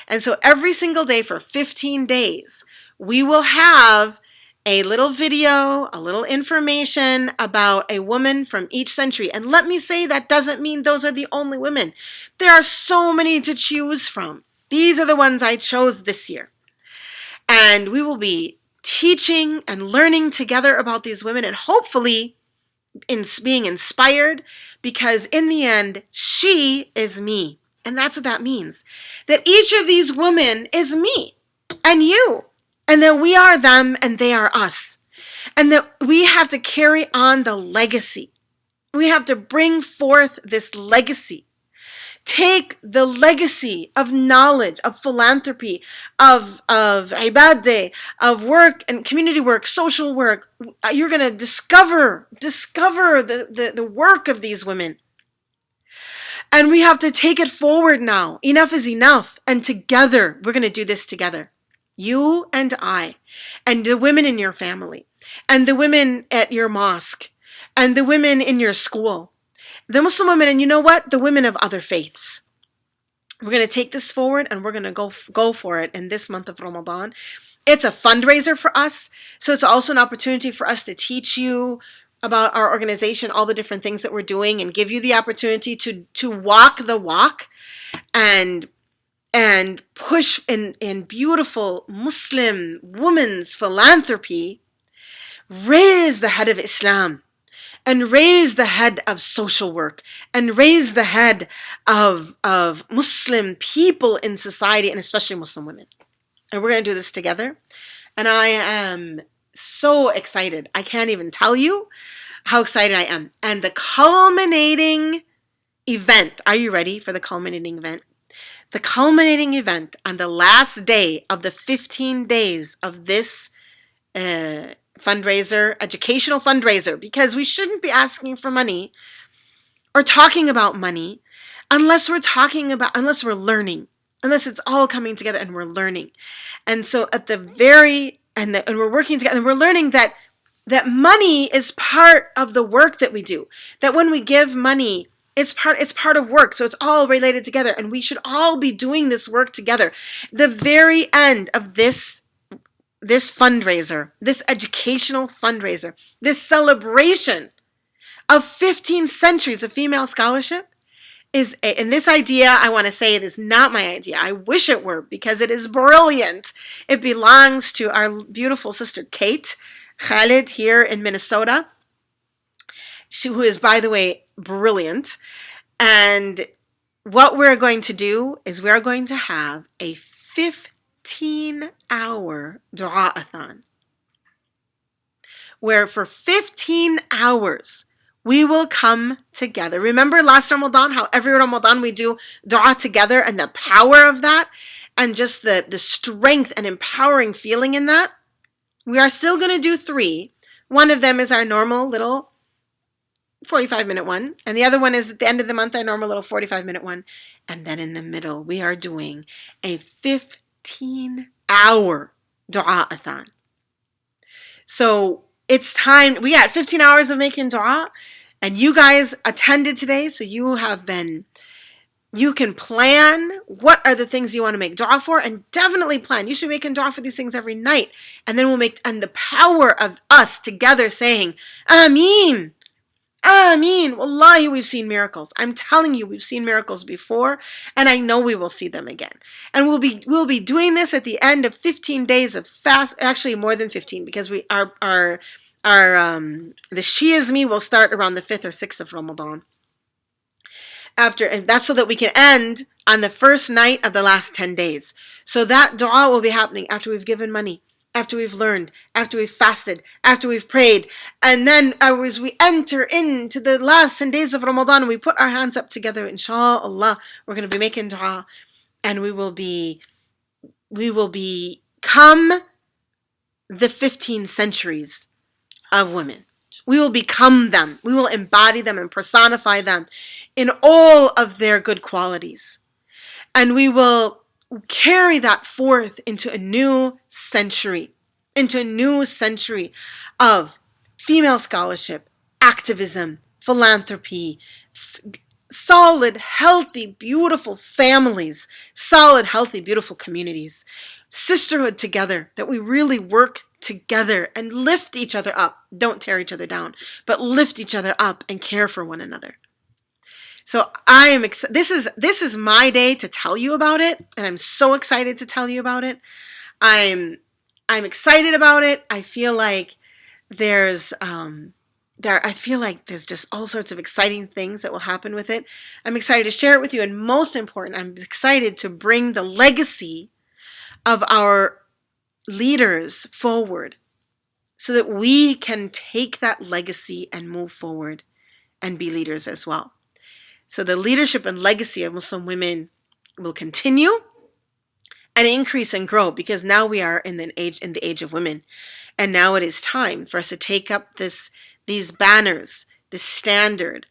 And so every single day for 15 days, we will have a little video, a little information about a woman from each century. And let me say, that doesn't mean those are the only women. There are so many to choose from. These are the ones I chose this year. And we will be teaching and learning together about these women, and hopefully being inspired, because in the end, she is me. And that's what that means. That each of these women is me and you. And that we are them and they are us. And that we have to carry on the legacy. We have to bring forth this legacy. Take the legacy of knowledge, of philanthropy, of ibadah, of work and community work, social work. You're going to discover the work of these women. And we have to take it forward now. Enough is enough. And together, we're going to do this together. You and I, and the women in your family, and the women at your mosque, and the women in your school, the Muslim women, and you know what? The women of other faiths. We're going to take this forward, and we're going to go for it in this month of Ramadan. It's a fundraiser for us, so it's also an opportunity for us to teach you about our organization, all the different things that we're doing, and give you the opportunity to walk the walk and push in beautiful Muslim women's philanthropy raise the head of Islam, and raise the head of social work, and raise the head of Muslim people in society, and especially Muslim women. And we're going to do this together. And I am so excited. I can't even tell you how excited I am. And the culminating event, are you ready for the culminating event? The culminating event on the last day of the 15 days of this fundraiser, educational fundraiser, because we shouldn't be asking for money or talking about money unless we're learning, unless it's all coming together and we're learning. And so at the very, and we're working together and we're learning that money is part of the work that we do, that when we give money, it's part of work. So it's all related together, and we should all be doing this work together. The very end of this fundraiser, this educational fundraiser, this celebration of 15 centuries of female scholarship and this idea, I want to say, it is not my idea. I wish it were, because it is brilliant. It belongs to our beautiful sister Kate Khalid here in Minnesota, who is, by the way, brilliant. And what we're going to do is we're going to have a 15-hour dua-a-thon, where for 15 hours we will come together. Remember last Ramadan, how every Ramadan we do dua together, and the power of that, and just the strength and empowering feeling in that? We are still going to do 3. One of them is our normal little 45-minute one, and the other one is at the end of the month, our normal little 45-minute one. And then in the middle, we are doing a 15-hour dua-a-thon. So it's time. We got 15 hours of making dua, and you guys attended today, so you can plan what are the things you want to make dua for, and definitely plan. You should be making dua for these things every night. And then and the power of us together saying, Ameen, Ameen. Wallahi, we've seen miracles. I'm telling you, we've seen miracles before, and I know we will see them again. And we'll be doing this at the end of 15 days of fast, actually more than 15, because the Shia will start around the 5th or 6th of Ramadan. And that's so that we can end on the first night of the last 10 days. So that dua will be happening after we've given money, after we've learned, after we've fasted, after we've prayed. And then as we enter into the last 10 days of Ramadan, we put our hands up together, inshallah, we're going to be making dua, and we will become the 15 centuries of women. We will become them. We will embody them and personify them in all of their good qualities. And we will carry that forth into a new century of female scholarship, activism, philanthropy, solid, healthy, beautiful families, solid, healthy, beautiful communities, sisterhood together, that we really work together and lift each other up. Don't tear each other down, but lift each other up and care for one another. So I am this is my day to tell you about it, and I'm so excited to tell you about it. I'm excited about it. I feel like there's just all sorts of exciting things that will happen with it. I'm excited to share it with you, and most important, I'm excited to bring the legacy of our leaders forward so that we can take that legacy and move forward and be leaders as well. So the leadership and legacy of Muslim women will continue and increase and grow, because now we are in the age of women, and now it is time for us to take up these banners, this standard,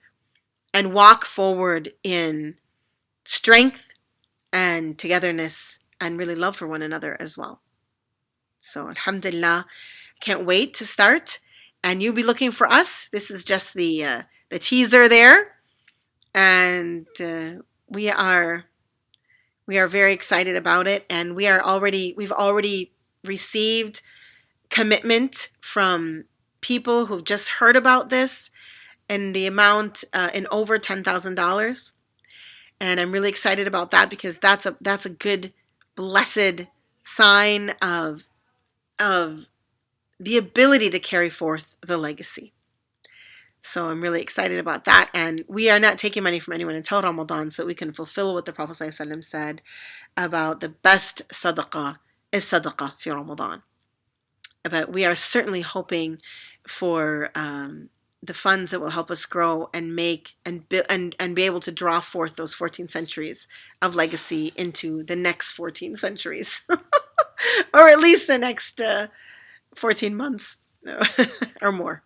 and walk forward in strength and togetherness and really love for one another as well. So alhamdulillah, can't wait to start, and you'll be looking for us. This is just the teaser there, and we are very excited about it, and we've already received commitment from people who've just heard about this, and the amount in over $10,000, and I'm really excited about that, because that's a good, blessed sign of the ability to carry forth the legacy. So I'm really excited about that. And we are not taking money from anyone until Ramadan, so we can fulfill what the Prophet ﷺ said about the best sadaqah is sadaqah fi Ramadan. But we are certainly hoping for the funds that will help us grow and make and be able to draw forth those 14 centuries of legacy into the next 14 centuries, or at least the next 14 months or more,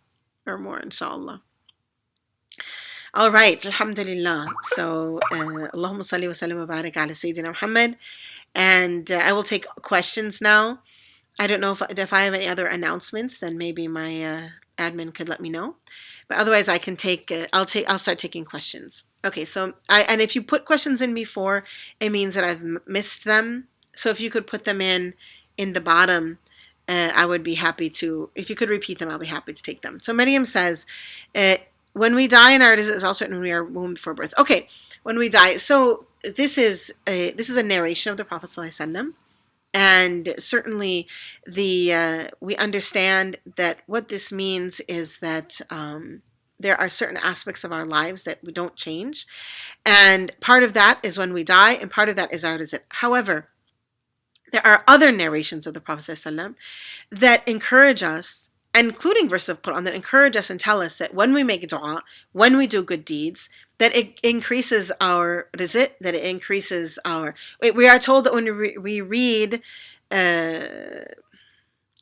inshallah. All right, alhamdulillah. So, Allahumma salli wa sallim wa barik ala Sayyidina Muhammad. And I will take questions now. I don't know if I have any other announcements, then maybe my admin could let me know. But otherwise, I can take. I'll start taking questions. Okay. So and if you put questions in before, it means that I've missed them. So if you could put them in the bottom, I would be happy to. If you could repeat them, I'll be happy to take them. So Miriam says, when we die in our is also when we are womb before birth. Okay, when we die. So this is a narration of the Prophet ﷺ. And certainly, we understand that what this means is that there are certain aspects of our lives that we don't change, and part of that is when we die, and part of that is our rizq. However, there are other narrations of the Prophet ﷺ that encourage us, including verses of Quran, that encourage us and tell us that when we make dua, when we do good deeds, that it increases our rizq, that it increases our... We are told that when we read Surah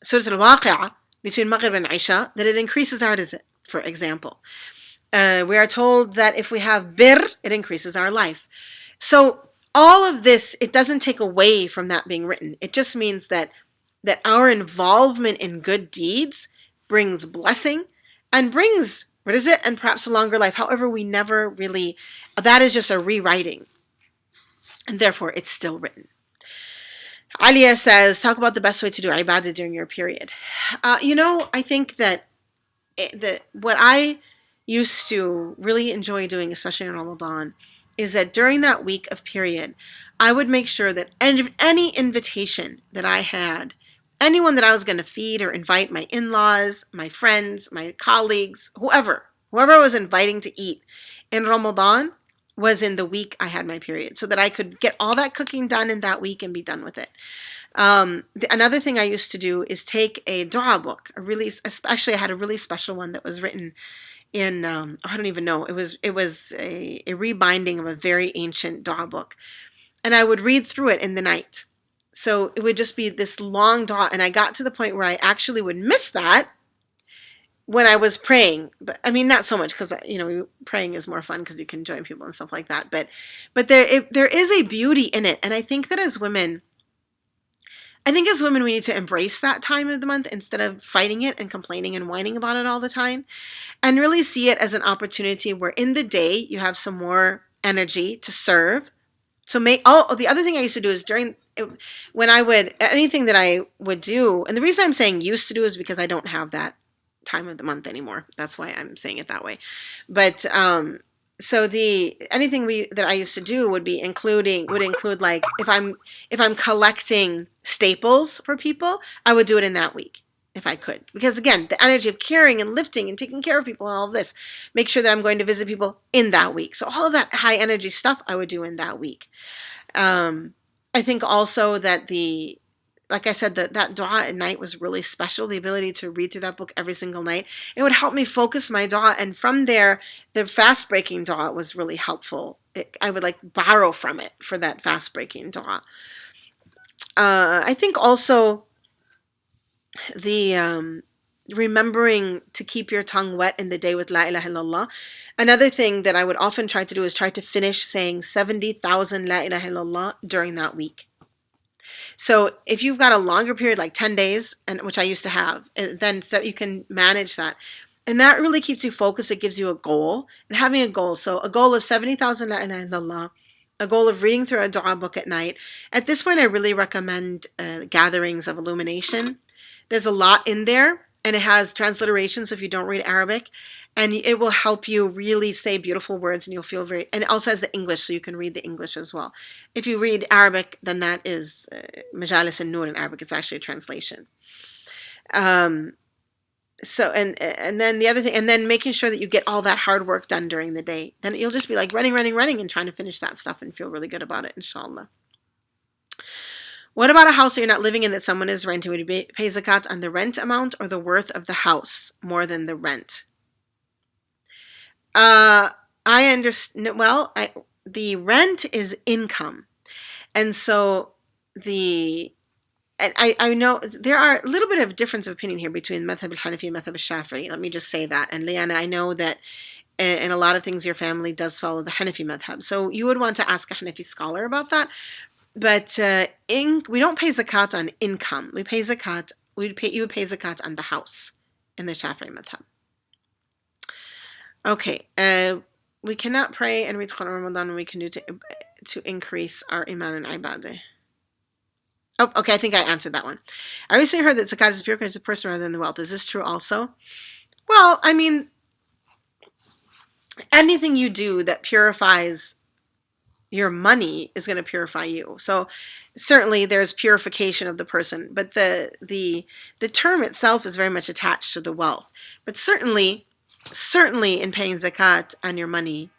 Al-Waqi'ah between Maghrib and Isha, that it increases our rizq, for example. We are told that if we have birr, it increases our life. So all of this, it doesn't take away from that being written. It just means that our involvement in good deeds brings blessing and brings rizq and perhaps a longer life. However, we never really, that is just a rewriting. And therefore, it's still written. Alia says, talk about the best way to do ibadah during your period. I think that what I used to really enjoy doing, especially in Ramadan, is that during that week of period, I would make sure that any invitation that I had, anyone that I was going to feed or invite, my in-laws, my friends, my colleagues, whoever I was inviting to eat in Ramadan was in the week I had my period, so that I could get all that cooking done in that week and be done with it. Another thing I used to do is take a dua book, especially I had a really special one that was written in, I don't even know, it was a rebinding of a very ancient dua book. And I would read through it in the night. So it would just be this long dua. And I got to the point where I actually would miss that when I was praying. But I mean, not so much, because, praying is more fun because you can join people and stuff like that. But there is a beauty in it. And I think that as women, we need to embrace that time of the month instead of fighting it and complaining and whining about it all the time, and really see it as an opportunity where in the day you have some more energy to serve. So the other thing I used to do is anything that I would do, and the reason I'm saying used to do is because I don't have that time of the month anymore. That's why I'm saying it that way. But so anything that I used to do would include like if I'm collecting staples for people, I would do it in that week if I could, because again, the energy of caring and lifting and taking care of people and all of this, make sure that I'm going to visit people in that week. So all of that high energy stuff I would do in that week. I think also that like I said, that dua at night was really special. The ability to read through that book every single night, it would help me focus my dua. And from there, the fast breaking dua was really helpful. I would like borrow from it for that fast breaking dua. I think also the remembering to keep your tongue wet in the day with La ilaha illallah. Another thing that I would often try to do is try to finish saying 70,000 La ilaha illallah during that week. So if you've got a longer period, like 10 days, and which I used to have, then so you can manage that. And that really keeps you focused. It gives you a goal. And having a goal, so a goal of 70,000 La ilaha illallah, a goal of reading through a dua book at night. At this point, I really recommend gatherings of illumination. There's a lot in there, and it has transliteration, so if you don't read Arabic, and it will help you really say beautiful words, and you'll feel and it also has the English, so you can read the English as well. If you read Arabic, then that is Majalis and Nur in Arabic. It's actually a translation. So and then the other thing, and then making sure that you get all that hard work done during the day. Then you'll just be like running, and trying to finish that stuff and feel really good about it, inshallah. What about a house that you're not living in that someone is renting? Would you pay zakat on the rent amount or the worth of the house more than the rent? I understand. Well, the rent is income, and so I know there are a little bit of difference of opinion here between Madhab al-Hanafi and Madhab al-Shafi'i. Let me just say that. And Liana, I know that in a lot of things your family does follow the Hanafi madhab. So you would want to ask a Hanafi scholar about that. But we don't pay zakat on income. You would pay zakat on the house in the Shafi'i madhab. Okay. We cannot pray and read Quran Ramadan, and we can do to increase our iman and ibadah. Oh, okay, I think I answered that one. I recently heard that zakat is purifies the person rather than the wealth. Is this true also? Well, I mean, anything you do that purifies your money is going to purify you. So certainly there's purification of the person, but the term itself is very much attached to the wealth. But certainly in paying zakat on your money,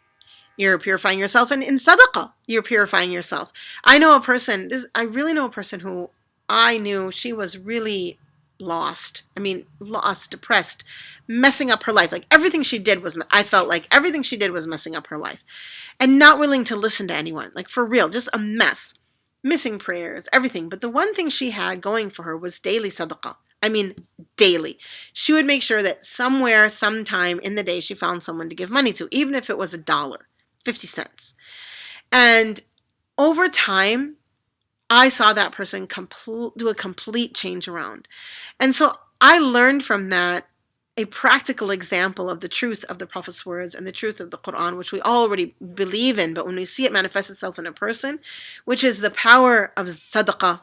you're purifying yourself, and in sadaqah, you're purifying yourself. I really know a person who I knew, she was really lost. I mean, lost, depressed, messing up her life. Like I felt like everything she did was messing up her life. And not willing to listen to anyone. Like, for real, just a mess. Missing prayers, everything. But the one thing she had going for her was daily sadaqah. I mean, daily. She would make sure that somewhere, sometime in the day, she found someone to give money to, even if it was $1, 50 cents. And over time, I saw that person do a complete change around. And so I learned from that a practical example of the truth of the Prophet's words and the truth of the Quran, which we already believe in, but when we see it manifest itself in a person, which is the power of sadaqah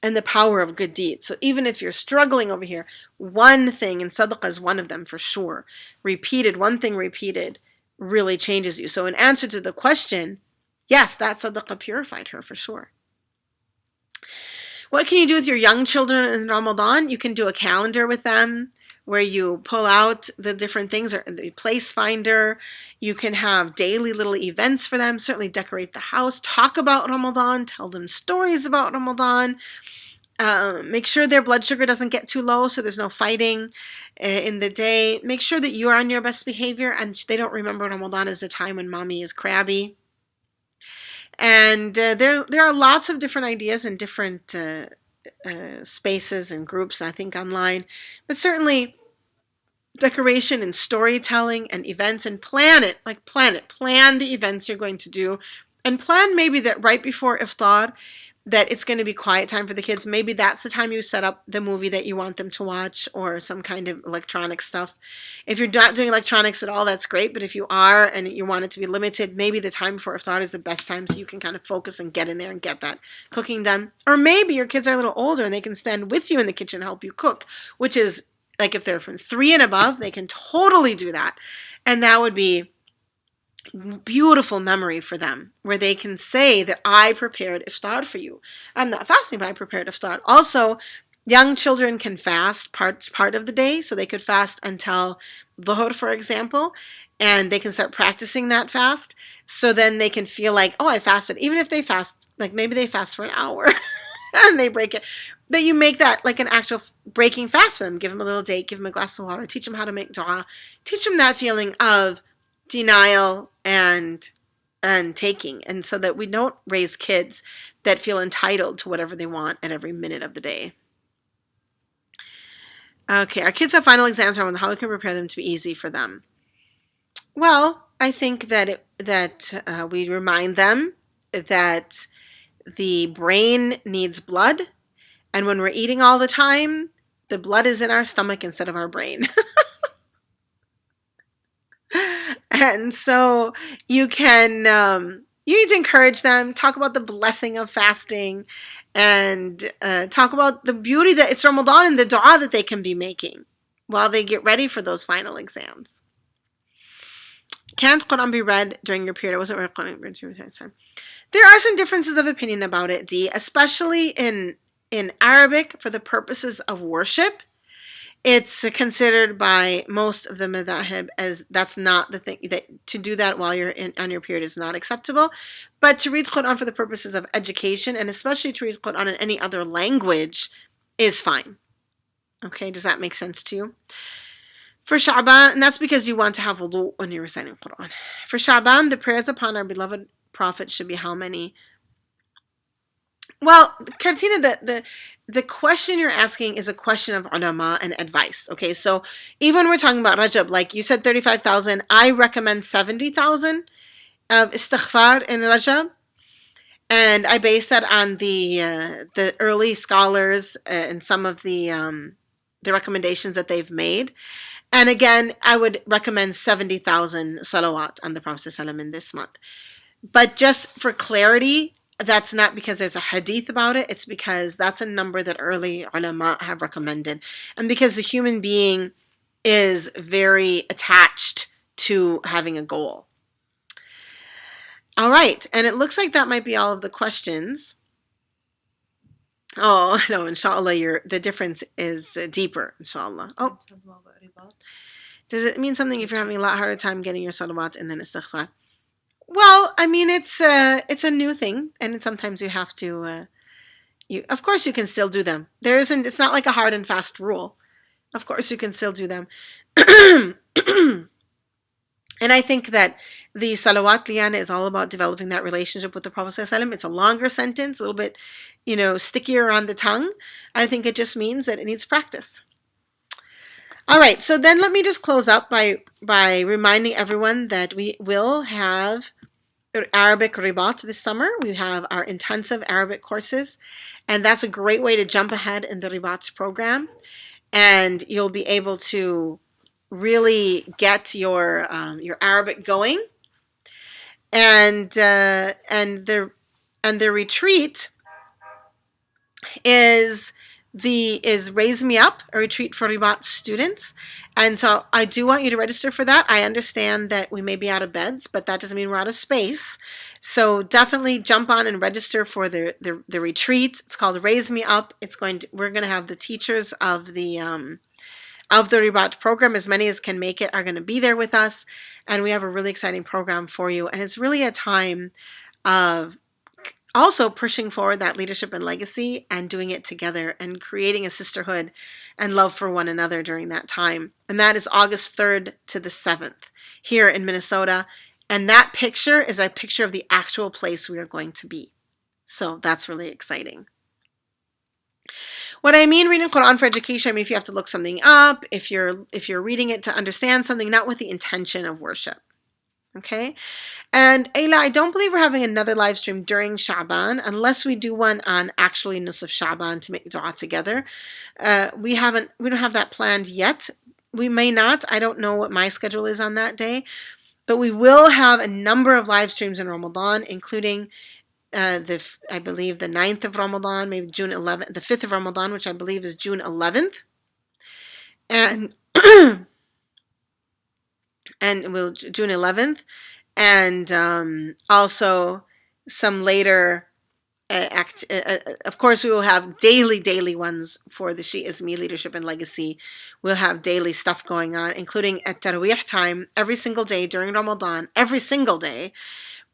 and the power of good deeds. So even if you're struggling over here, one thing, and sadaqah is one of them for sure, one thing repeated really changes you. So in answer to the question, yes, that sadaqah purified her for sure. What can you do with your young children in Ramadan? You can do a calendar with them where you pull out the different things, or the place finder. You can have daily little events for them. Certainly decorate the house. Talk about Ramadan. Tell them stories about Ramadan. Make sure their blood sugar doesn't get too low, so there's no fighting in the day. Make sure that you're on your best behavior and they don't remember Ramadan as the time when mommy is crabby. And there are lots of different ideas and different spaces and groups, I think, online. But certainly decoration and storytelling and events, and plan it. Plan the events you're going to do, and plan maybe that right before iftar that it's going to be quiet time for the kids. Maybe that's the time you set up the movie that you want them to watch, or some kind of electronic stuff. If you're not doing electronics at all, that's great. But if you are and you want it to be limited, maybe the time before iftar is the best time, so you can kind of focus and get in there and get that cooking done. Or maybe your kids are a little older and they can stand with you in the kitchen and help you cook, which is like if they're from 3 and above, they can totally do that. And that would be beautiful memory for them, where they can say that I prepared iftar for you. I'm not fasting, but I prepared iftar. Also, young children can fast part of the day, so they could fast until dhuhr, for example, and they can start practicing that fast. So then they can feel like, oh, I fasted. Even if they fast, like maybe they fast for an hour and they break it. But you make that like an actual breaking fast for them. Give them a little date, give them a glass of water, teach them how to make dua, teach them that feeling of denial and taking, and so that we don't raise kids that feel entitled to whatever they want at every minute of the day. Okay, our kids have final exams around how we can prepare them to be easy for them. Well, I think that we remind them that the brain needs blood, and when we're eating all the time, the blood is in our stomach instead of our brain. And so you can, you need to encourage them, talk about the blessing of fasting, and talk about the beauty that it's Ramadan and the dua that they can be making while they get ready for those final exams. Can't Quran be read during your period? I wasn't read Quran during that time. There are some differences of opinion about it, Dee, especially in Arabic for the purposes of worship. It's considered by most of the madhahib as that's not the thing, that to do that while you're on your period is not acceptable. But to read Quran for the purposes of education, and especially to read Quran in any other language, is fine. Okay, does that make sense to you? For Sha'ban, and that's because you want to have wudu when you're reciting Quran. For Sha'ban, the prayers upon our beloved Prophet should be how many? Well, Katina, the question you're asking is a question of ulama and advice. Okay, so even when we're talking about Rajab, like you said 35,000, I recommend 70,000 of istighfar in Rajab. And I base that on the early scholars and some of the recommendations that they've made. And again, I would recommend 70,000 salawat on the Prophet ﷺ in this month. But just for clarity, that's not because there's a hadith about it. It's because that's a number that early ulama have recommended. And because the human being is very attached to having a goal. All right. And it looks like that might be all of the questions. Oh, no, inshallah, the difference is deeper, inshallah. Oh. Does it mean something if you're having a lot harder time getting your salawat and then istighfar? Well, I mean, it's a new thing, and sometimes you have to. Of course, you can still do them. There isn't. It's not like a hard and fast rule. Of course, you can still do them. And I think that the salawat liyana is all about developing that relationship with the Prophet ﷺ. It's a longer sentence, a little bit, stickier on the tongue. I think it just means that it needs practice. All right, so then let me just close up by reminding everyone that we will have Arabic ribat this summer. We have our intensive Arabic courses, and that's a great way to jump ahead in the ribat program, and you'll be able to really get your Arabic going, and the retreat is Raise Me Up, a retreat for Ribat students. And so I do want you to register for that. I understand that we may be out of beds, but that doesn't mean we're out of space. So definitely jump on and register for the retreat. It's called Raise Me Up. We're going to have the teachers of the Ribat program, as many as can make it, are going to be there with us. And we have a really exciting program for you. And it's really a time of also pushing forward that leadership and legacy and doing it together and creating a sisterhood and love for one another during that time. And that is August 3rd to the 7th here in Minnesota. And that picture is a picture of the actual place we are going to be. So that's really exciting. What I mean reading Quran for education, I mean if you have to look something up, if you're reading it to understand something, not with the intention of worship. Okay? And Ayla, I don't believe we're having another live stream during Sha'ban unless we do one on actually Nusuf Sha'ban to make dua together. We don't have that planned yet. We may not. I don't know what my schedule is on that day. But we will have a number of live streams in Ramadan, including I believe the 9th of Ramadan, maybe June 11th, the 5th of Ramadan, which I believe is June 11th. And June 11th. And also some later of course, we will have daily ones for the She Is Me Leadership and Legacy. We'll have daily stuff going on, including at Taraweeh time, every single day during Ramadan, every single day.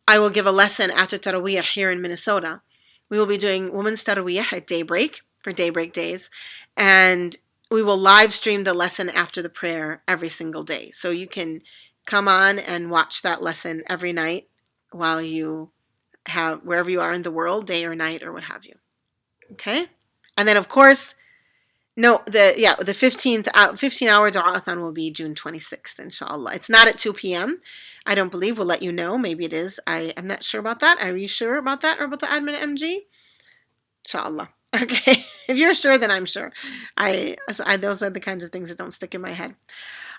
I will give a lesson after Taraweeh here in Minnesota. We will be doing Women's Taraweeh at daybreak for daybreak days, and we will live stream the lesson after the prayer every single day. So you can come on and watch that lesson every night while you have, wherever you are in the world, day or night or what have you. Okay? And then, of course, the 15-hour dua-a-thon will be June 26th, inshallah. It's not at 2 p.m. I don't believe. We'll let you know. Maybe it is. I'm not sure about that. Are you sure about that or about the admin MG? Inshallah. Okay. If you're sure, then I'm sure. Those are the kinds of things that don't stick in my head.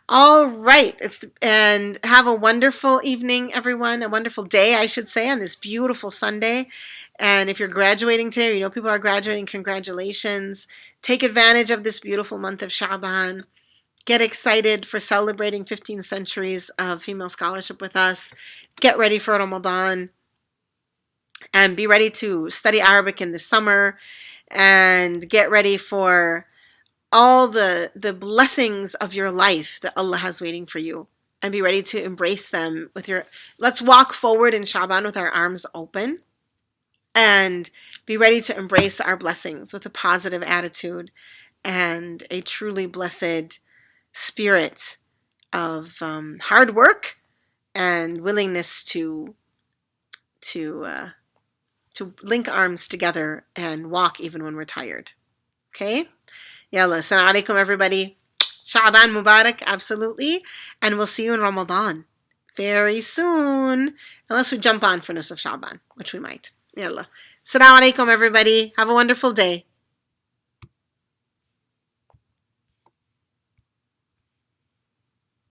All right. And have a wonderful evening, everyone. A wonderful day, I should say, on this beautiful Sunday. And if you're graduating today, or people are graduating, congratulations. Take advantage of this beautiful month of Sha'ban. Get excited for celebrating 15 centuries of female scholarship with us. Get ready for Ramadan. And be ready to study Arabic in the summer. And get ready for all the blessings of your life that Allah has waiting for you, and be ready to embrace them with your. Let's walk forward in Sha'ban with our arms open, and be ready to embrace our blessings with a positive attitude and a truly blessed spirit of hard work and willingness to uh, to link arms together and walk even when we're tired. Okay? Yalla, assalamu alaikum everybody. Sha'ban Mubarak, absolutely. And we'll see you in Ramadan very soon. Unless we jump on for Nusuf Sha'ban, which we might. Yalla. Assalamu alaikum everybody. Have a wonderful day.